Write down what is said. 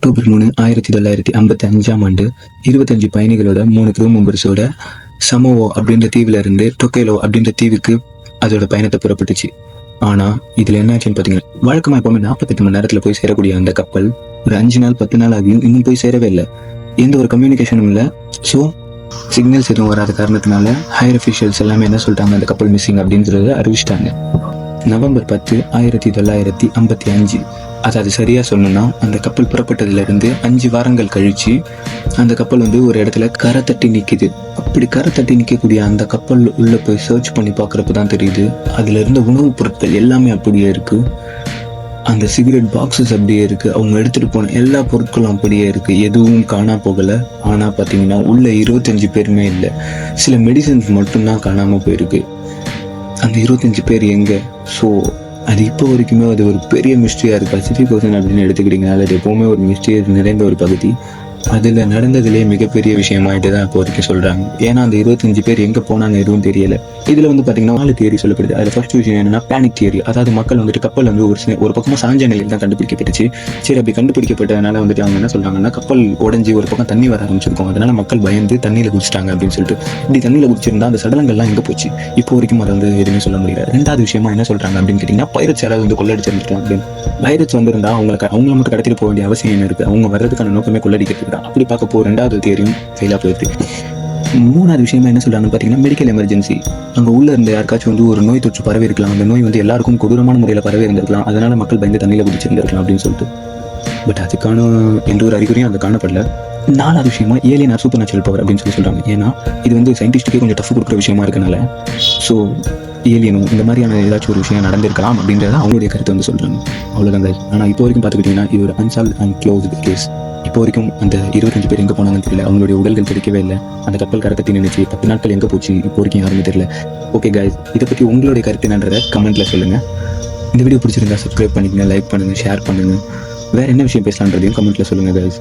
October 3, 1955 25 பயணிகளோட 3 crew மெம்பர்ஸோட சமோவோ அப்படின்ற தீவுல இருந்து டொக்கேலோ அப்படின்ற தீவுக்கு அதோட பயணத்தை புறப்பட்டுச்சு. ஆனா இதுல என்ன ஆச்சுன்னு பாத்தீங்கன்னா, வழக்கமா எப்பவுமே 48 மணி நேரத்துல போய் சேரக்கூடிய அந்த கப்பல் ஒரு 5 நாள் 10 நாள் ஆகியும் இன்னும் போய் சேரவே இல்லை. எந்த ஒரு கம்யூனிகேஷனும் இல்லை. ஸோ சிக்னல்ஸ் எதுவும் வராத காரணத்தினால ஹையர் அஃபிஷியல்ஸ் எல்லாமே என்ன சொல்லிட்டாங்க, அந்த கப்பல் மிஸ்ஸிங் அப்படின்றத அறிவிச்சிட்டாங்க. நவம்பர் 10, 1955, அதாவது சரியா சொல்லணும்னா அந்த கப்பல் புறப்பட்டதுல இருந்து 5 வாரங்கள் கழிச்சு அந்த கப்பல் ஒரு இடத்துல கரை தட்டி நிக்குது. அப்படி கரை தட்டி நிக்கக்கூடிய அந்த கப்பல் உள்ள போய் சர்ச் பண்ணி பார்க்கறப்பதான் தெரியுது, அதுல இருந்த உணவுப் பொருட்கள் எல்லாமே அப்படியே இருக்கு. அந்த சிகரெட் பாக்ஸஸ் அப்படியே இருக்கு. அவங்க எடுத்துட்டு போன எல்லா பொருட்களும் அப்படியே இருக்கு. எதுவும் காணா போகல. ஆனா பாத்தீங்கன்னா உள்ள 25 பேருமே இல்லை. சில மெடிசன்ஸ் மட்டும்தான் காணாம போயிருக்கு. அந்த 25 பேர் எங்க? ஸோ அது இப்போ வரைக்குமே அது ஒரு பெரிய மிஸ்ட்ரியா இருக்கு. பசிபிக் ஓஷன் அப்படின்னு எடுத்துக்கிட்டீங்கனால அது எப்பவுமே ஒரு மிஸ்ட்ரி நிறைந்த ஒரு பகுதி. அதுல நடந்ததுலேயே மிகப்பெரிய விஷயமாயிட்டு தான் இப்போ வரைக்கும் சொல்றாங்க. ஏன்னா அந்த 25 பேர் எங்க போனாங்க எதுவும் தெரியல. இதுல பாத்தீங்கன்னா 4 தியரி சொல்லப்படுது. அதுல ஃபர்ஸ்ட் விஷயம் என்னன்னா பேனிக் தியரி. அதாவது மக்கள் கப்பல் ஒரு பக்கமா சாஞ்ச நிலையில் தான் கண்டுபிடிக்கப்பட்டுச்சு. சரி, அப்படி கண்டுபிடிக்கப்பட்டதுனால அவங்க என்ன சொல்றாங்கன்னா, கப்பல் உடஞ்சி ஒரு பக்கம் தண்ணி வர ஆரம்பிச்சிருக்கும், அதனால மக்கள் பயந்து தண்ணியில குதிச்சிட்டாங்க அப்படின்னு சொல்லிட்டு. இப்படி தண்ணியில குதிச்சிருந்தா அந்த சடலங்கள்லாம் எங்க போச்சு? இப்போ வரைக்கும் அதை எதுவுமே சொல்ல முடியல. ரெண்டாவது விஷயமா என்ன சொல்றாங்க அப்படின்னு கேட்டீங்கன்னா, பைரட்ஸ் யாராவது கொள்ளடிச்சிருந்துருக்கலாம் அப்படின்னு. பைரட்ஸ் வந்திருந்தா அவங்கள மட்டும் கடத்திட்டு போக வேண்டிய அவசியம் என்ன இருக்கு? அவங்க வர்றதுக்கான நோக்கமே கொள்ளடிக்கிறது. அப்படி பார்க்க போ ரெண்டாவது தியரியும் ஃபெயிலா போயிடுது. மூணாவது விஷயமா என்ன சொல்றாங்கன்னு பாத்தீங்கன்னா, மெடிக்கல் எமர்ஜென்சி. அங்க உள்ள இருந்த யாருக்காச்சும் ஒரு நோய் தொற்று பரவி இருக்கலாம். அந்த நோய் எல்லாருக்கும் கொடூரமான முறையில பரவி இருந்திருக்கலாம். அதனால மக்கள் பயந்து தண்ணியில குதிச்சிருந்திருக்கலாம் அப்படின்னு சொல்லிட்டு. பட் அதுக்கான எந்த ஒரு அறிகுறியும் அங்க காணப்படல. 4வது விஷயமா ஏலியன் சூப்பர் நேச்சுரல் பவர் அப்படின்னு சொல்றாங்க. ஏன்னா இது சயின்டிஸ்டுக்கே கொஞ்சம் டஃப் கொடுக்குற விஷயமா இருக்கனால, ஸோ ஏலியனும் இந்த மாதிரியான ஏதாச்சும் ஒரு விஷயம் நடந்திருக்கலாம் அப்படின்றத அவங்களுடைய கருத்தை சொல்றாங்க. அவ்வளவுதான். ஆனா இப்போ வரைக்கும் பாத்துக்கிட்டீங்கன்னா இது ஒரு அன்சால்வ் அண்ட் க்ளோஸ்டு கேஸ். இப்போ வரைக்கும் அந்த 25 பேர் எங்க போனாங்கன்னு தெரியல. அவங்களுடைய உடல்கள் கிடைக்கவே இல்லை. அந்த கப்பல் கரை தட்டி நினைச்சு 10 நாட்கள் எங்க போச்சு இப்போ வரைக்கும் யாருமே தெரியல. ஓகே கைஸ், இதை பத்தி உங்களுடைய கருத்து என்னன்றதை கமெண்ட்ல சொல்லுங்க. இந்த வீடியோ பிடிச்சிருந்தா சப்ஸ்கிரைப் பண்ணிக்கங்க, லைக் பண்ணுங்க, ஷேர் பண்ணுங்க. வேற என்ன விஷயம் பேசலான்றதையும் கமெண்ட்ல சொல்லுங்க கைஸ்.